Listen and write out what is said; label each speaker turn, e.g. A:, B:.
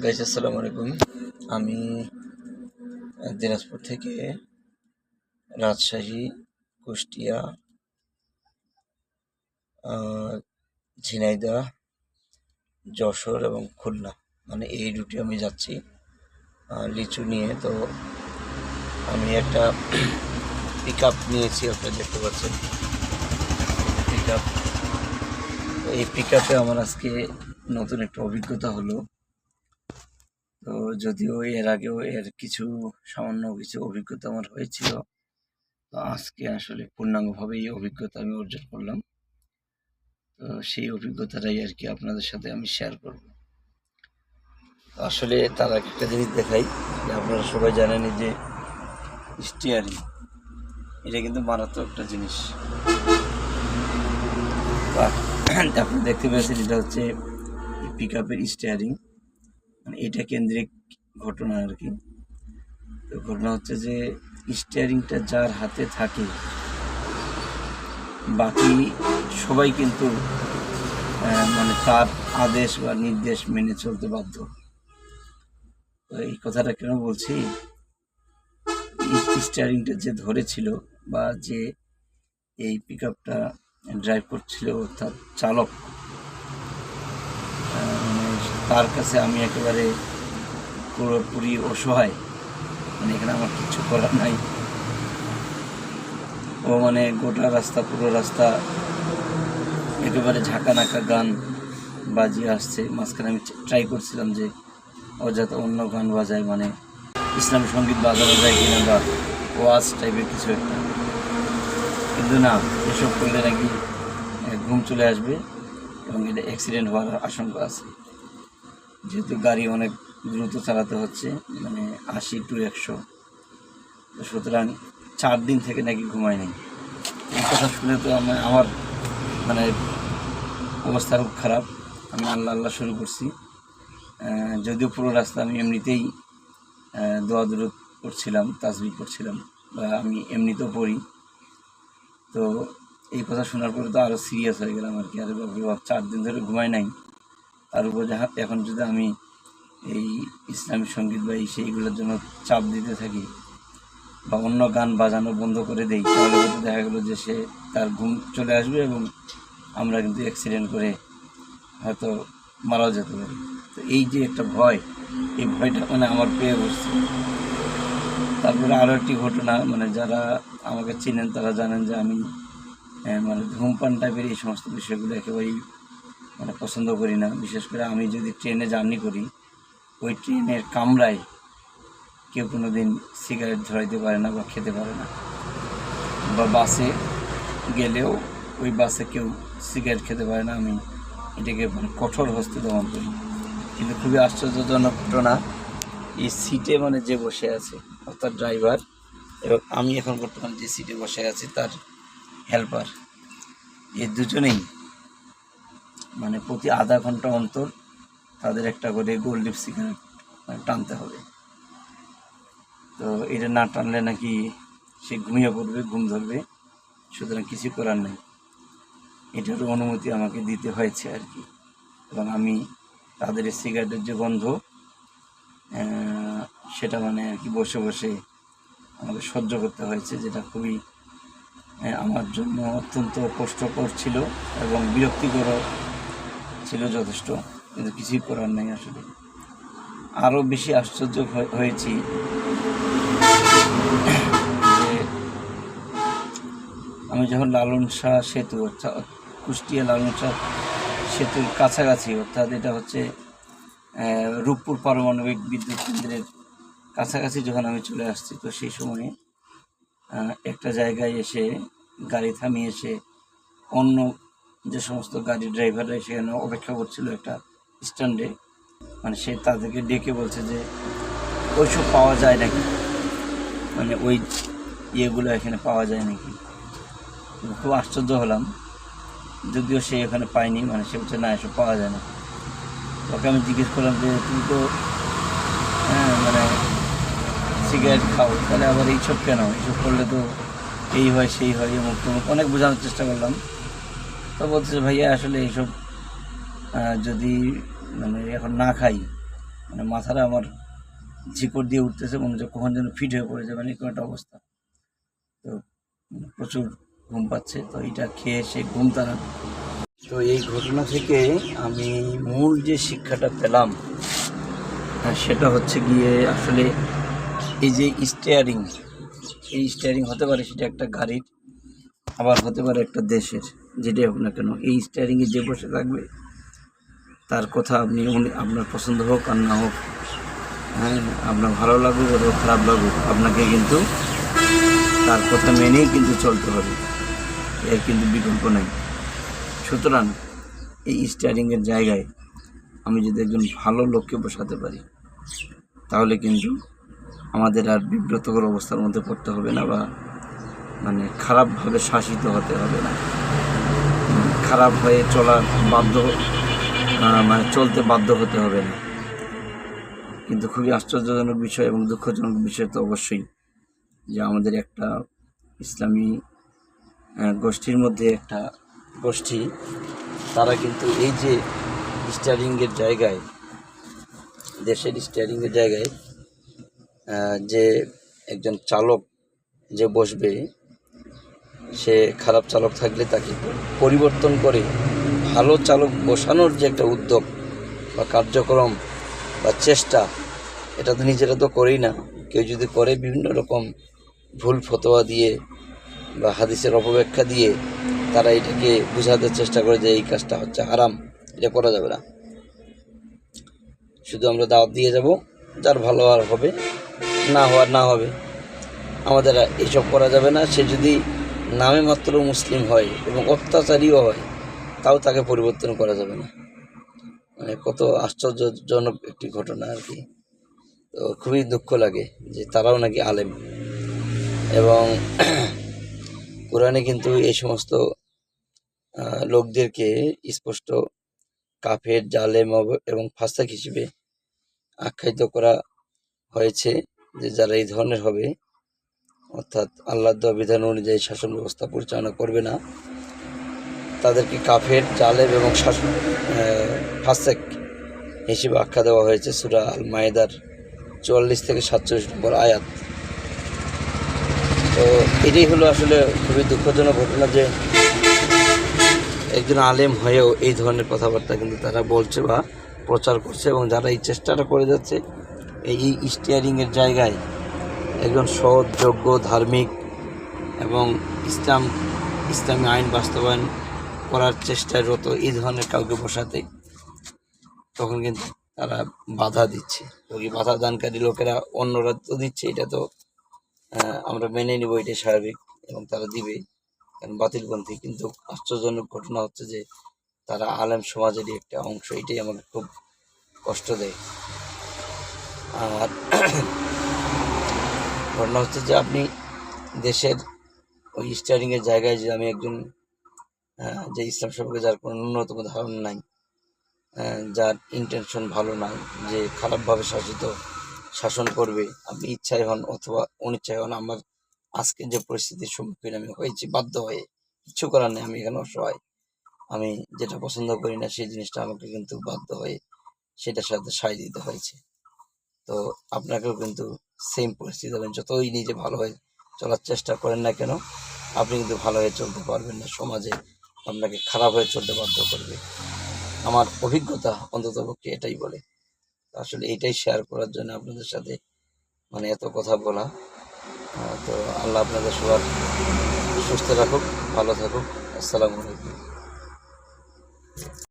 A: Guys আসসালামু আলাইকুম। আমি দিনাজপুর থেকে রাজশাহী, কুষ্টিয়া, ঝিনাইদহ, যশোর এবং খুলনা এই রুটে আমি যাচ্ছি লিচু নিয়ে। তো আমি একটা পিক আপ নিয়েছি, আপনারা দেখতে পাচ্ছেন পিক আপ। এই পিক আপে আমার আজকে নতুন একটা অভিজ্ঞতা হলো। তো যদিও এর আগেও কিছু সামান্য কিছু অভিজ্ঞতা আমার হয়েছিল, তো আজকে আসলে পূর্ণাঙ্গভাবে এই অভিজ্ঞতা আমি অর্জন করলাম। তো সেই অভিজ্ঞতাটাই আর কি আপনাদের সাথে আমি শেয়ার করব। আসলে তার আগে একটা জিনিস দেখাই, যে আপনারা সবাই জানেনই যে স্টিয়ারিং এটা কিন্তু মারাত্মক একটা জিনিস। আপনি দেখতে পেয়েছেন এটা হচ্ছে পিক আপের স্টিয়ারিং, এটা কেন্দ্রিক ঘটনা আর কি। তো ঘটনা হচ্ছে যে স্টিয়ারিংটা যার হাতে থাকে বাকি সবাই কিন্তু তার আদেশ বা নির্দেশ মেনে চলতে বাধ্য। তো এই কথাটা কেন বলছি, স্টিয়ারিংটা যে ধরেছিল বা যে এই পিক আপটা ড্রাইভ করছিল অর্থাৎ চালক, তার কাছে আমি একেবারে পুরোপুরি অসহায়। এখানে আমার কিছু করার নাই। ও গোটা রাস্তা, পুরো রাস্তা একেবারে ঝাঁকানাকা গান বাজিয়ে আসছে। মাঝখানে আমি ট্রাই করছিলাম যে ও যাতে অন্য গান বাজায়, ইসলামী সঙ্গীত বাজানো যায় কিনা বা ওয়াজ টাইপের কিছু একটা, কিন্তু না, এসব করলে নাকি ঘুম চলে আসবে এবং এটা অ্যাক্সিডেন্ট হওয়ার আশঙ্কা আছে। যেহেতু গাড়ি অনেক দ্রুত চালাতে হচ্ছে, 80 to 100, তো সুতরাং 4 দিন থেকে নাকি ঘুমায় নেই। এই কথা শুনে তো আমার অবস্থা খুব খারাপ। আমি আল্লাহ শুরু করছি। যদিও পুরো রাস্তা আমি এমনিতেই দোয়া দুরূদ করছিলাম, তাসবিহ করছিলাম, বা আমি এমনিতেও পড়ি। তো এই কথা শোনার পরে তো আরও সিরিয়াস হয়ে গেলাম আর কি। আরে বাবা, 4 দিন ধরে ঘুমাই নাই, তার উপর এখন যদি আমি এই ইসলামিক সঙ্গীত বা সেইগুলোর জন্য চাপ দিতে থাকি বা অন্য গান বাজানো বন্ধ করে দেই, তাহলে হয়তো দেখা গেলো যে তার ঘুম চলে আসবে এবং আমরা কিন্তু অ্যাক্সিডেন্ট করে হয়তো মারাও যেতে পারি। তো এই যে একটা ভয়, এই ভয়টা আমার পেয়ে বসছে। তারপরে আরও একটি ঘটনা, যারা আমাকে চিনেন তারা জানেন যে আমি ধূমপান টাইপের এই সমস্ত বিষয়গুলো একেবারেই পছন্দ করি না। বিশেষ করে আমি যদি ট্রেনে জার্নি করি, ওই ট্রেনের কামরায় কেউ কোনো দিন সিগারেট ধরাইতে পারে না বা খেতে পারে না, বা বাসে গেলেও ওই বাসে কেউ সিগারেট খেতে পারে না। আমি এটাকে কঠোর হস্তে দমন করি। কিন্তু খুবই আশ্চর্যজনক ঘটনা, এই সিটে যে বসে আছে অর্থাৎ ড্রাইভার, এবং আমি এখন বর্তমানে যে সিটে বসে আছি তার হেল্পার, এই দুজনেই প্রতি আধা ঘন্টা অন্তর তাদের একটা করে গোল্ড লিপ সিগারেট টানতে হবে। তো এটা না টানলে নাকি সে ঘুমিয়ে পড়বে, ঘুম ধরবে। সুতরাং কিছু করার নেই, এটারও অনুমতি আমাকে দিতে হয়েছে আর কি। এবং আমি তাদের এই সিগারেটের যে গন্ধ, সেটা আর কি বসে বসে আমাকে সহ্য করতে হয়েছে, যেটা খুবই আমার জন্য অত্যন্ত কষ্টকর ছিল এবং বিরক্তিকর ছিল যথেষ্ট, কিন্তু কিছুই করার নেই আসলে। আরও বেশি আশ্চর্য হয়েছি যে আমি যখন লালন শাহ সেতু অর্থাৎ কুষ্টিয়া লালন শাহ সেতুর কাছাকাছি, অর্থাৎ এটা হচ্ছে রূপপুর পারমাণবিক বিদ্যুৎ কেন্দ্রের কাছাকাছি যখন আমি চলে আসছি, তো সেই সময়ে একটা জায়গায় এসে গাড়ি থামিয়ে এসে অন্য যে সমস্ত গাড়ির ড্রাইভাররা সেখানে অপেক্ষা করছিল একটা স্ট্যান্ডে, সে তাদেরকে ডেকে বলছে যে ওইসব পাওয়া যায় নাকি, ওই ইয়েগুলো এখানে পাওয়া যায় নাকি। খুব আশ্চর্য হলাম, যদিও সে এখানে পায়নি, সে বলছে না, এসব পাওয়া যায় না। ওকে আমি জিজ্ঞেস করলাম যে তুমি তো সিগারেট খাও, তাহলে আবার এইসব কেন, এইসব করলে তো এই হয় সেই হয়, অমুক তমুক অনেক বোঝানোর চেষ্টা করলাম। তো বলছে ভাইয়া আসলে এইসব যদি এখন না খাই মানে মাথাটা আমার ঝিকড় দিয়ে উঠতেছে, মনে হচ্ছে কখন যেন ফিট হয়ে পড়ে যাবে, এরকম একটা অবস্থা। তো প্রচুর ঘুম পাচ্ছে, তো এটা খেয়ে সে ঘুম তাড়ান। তো এই ঘটনা থেকে আমি মূল যে শিক্ষাটা পেলাম, সেটা হচ্ছে গিয়ে আসলে এই যে স্টিয়ারিং, এই স্টিয়ারিং হতে পারে সেটা একটা গাড়ির, আবার হতে পারে একটা দেশের, যেটাই হোক না কেন, এই স্টিয়ারিংয়ে যে বসে থাকবে তার কথা আপনার পছন্দ হোক আর না হোক, হ্যাঁ, আপনার ভালো লাগুক অথবা খারাপ লাগুক, আপনাকে কিন্তু তার কথা মেনেই কিন্তু চলতে হবে, এর কিন্তু বিকল্প নাই। সুতরাং এই স্টিয়ারিংয়ের জায়গায় আমি যদি একজন ভালো লোককে বসাতে পারি, তাহলে কিন্তু আমাদের আর বিব্রতকর অবস্থার মধ্যে পড়তে হবে না, বা মানে খারাপভাবে শাসিত হতে হবে না, খারাপ হয়ে মানে চলতে বাধ্য হতে হবে না। কিন্তু খুবই আশ্চর্যজনক বিষয় এবং দুঃখজনক বিষয় তো অবশ্যই, যে আমাদের একটা ইসলামী গোষ্ঠীর মধ্যে একটা গোষ্ঠী, তারা কিন্তু এই যে স্টিয়ারিংয়ের জায়গায়, দেশের স্টিয়ারিংয়ের জায়গায় যে একজন চালক যে বসবে, সে খারাপ চালক থাকলে তাকে পরিবর্তন করে ভালো চালক বসানোর যে একটা উদ্যোগ বা কার্যক্রম বা চেষ্টা, এটা তো নিজেরা তো করেই না, কেউ যদি করে বিভিন্ন রকম ভুল ফতোয়া দিয়ে বা হাদিসের অপব্যাখ্যা দিয়ে তারা এটাকে বোঝাতে চেষ্টা করে যে এই কাজটা হচ্ছে হারাম, এটা করা যাবে না। শুধু আমরা দাওয়াত দিয়ে যাব, যার ভালো আর হবে, না হওয়ার না হবে, আমাদের এইসব করা যাবে না। সে যদি নামে মাত্র মুসলিম হয় এবং অত্যাচারীও হয়, তাও তাকে পরিবর্তন করা যাবে না। মানে কত আশ্চর্যজনক একটি ঘটনা আর কি। তো খুবই দুঃখ লাগে যে তারাও নাকি আলেম, এবং কোরআনে কিন্তু এই সমস্ত লোকদেরকে স্পষ্ট কাফের, জালেম এবং ফাসিক হিসেবে আখ্যায়িত করা হয়েছে, যে যারা এই ধরনের হবে, অর্থাৎ আল্লাহর দেওয়া বিধান অনুযায়ী শাসন ব্যবস্থা পরিচালনা করবে না, তাদেরকে কাফের, জালেম এবং ফাসিক হিসেবে আখ্যা দেওয়া হয়েছে সূরা আল মায়েদার 44 থেকে 47 নম্বর আয়াত। তো এটাই হলো আসলে খুবই দুঃখজনক ঘটনা, যে একজন আলেম হয়েও এই ধরনের কথাবার্তা কিন্তু তারা বলছে বা প্রচার করছে, এবং যারা এই চেষ্টাটা করে যাচ্ছে এই স্টিয়ারিংয়ের জায়গায় একজন সৎ, যোগ্য, ধার্মিক এবং ইসলামী আইন বাস্তবায়ন করার চেষ্টায় রত এই ধরনের কাউকে বসাতে, তখন কিন্তু তারা বাধা দিচ্ছে। তো এই বাধা দানকারী লোকেরা অন্যরা তো দিচ্ছে, এটা তো আমরা মেনে নিব, এটাই স্বাভাবিক, এবং তারা দিবে, কারণ বাতিলপন্থী। কিন্তু আশ্চর্যজনক ঘটনা হচ্ছে যে তারা আলেম সমাজেরই একটা অংশ, এটাই আমাকে খুব কষ্ট দেয়। আর ঘটনা হচ্ছে যে আপনি দেশের ওই স্টিয়ারিংয়ের জায়গায়, যে আমি একজন যে ইসলাম সম্পর্কে যার কোনো ন্যূনতম ধারণা নাই, যার ইন্টেনশন ভালো নাই, যে খারাপভাবে শাসন করবে, আপনি ইচ্ছায় হন অথবা অনিচ্ছায় হন, আমার আজকে যে পরিস্থিতির সম্মুখীন আমি হয়েছি বাধ্য হয়ে, কিছু করার নেই, আমি এখানে অসহায়, আমি যেটা পছন্দ করি না সেই জিনিসটা আমাকে কিন্তু বাধ্য হয়ে সেটার সাথে সায় দিতে হয়েছে। তো আপনাকেও কিন্তু সেম পরিস্থিতি হবেন, যতই নিজে ভালো হয়ে চলার চেষ্টা করেন না কেন, আপনি কিন্তু ভালো হয়ে চলতে পারবেন না, সমাজে আপনাকে খারাপ হয়ে চলতে বাধ্য করবে। আমার অভিজ্ঞতা অন্ততপক্ষে এটাই বলে। আসলে এটাই শেয়ার করার জন্য আপনাদের সাথে মানে এত কথা বলা। তো আল্লাহ আপনাদের সবার সুস্থ রাখুক, ভালো থাকুক। আসসালামু আলাইকুম।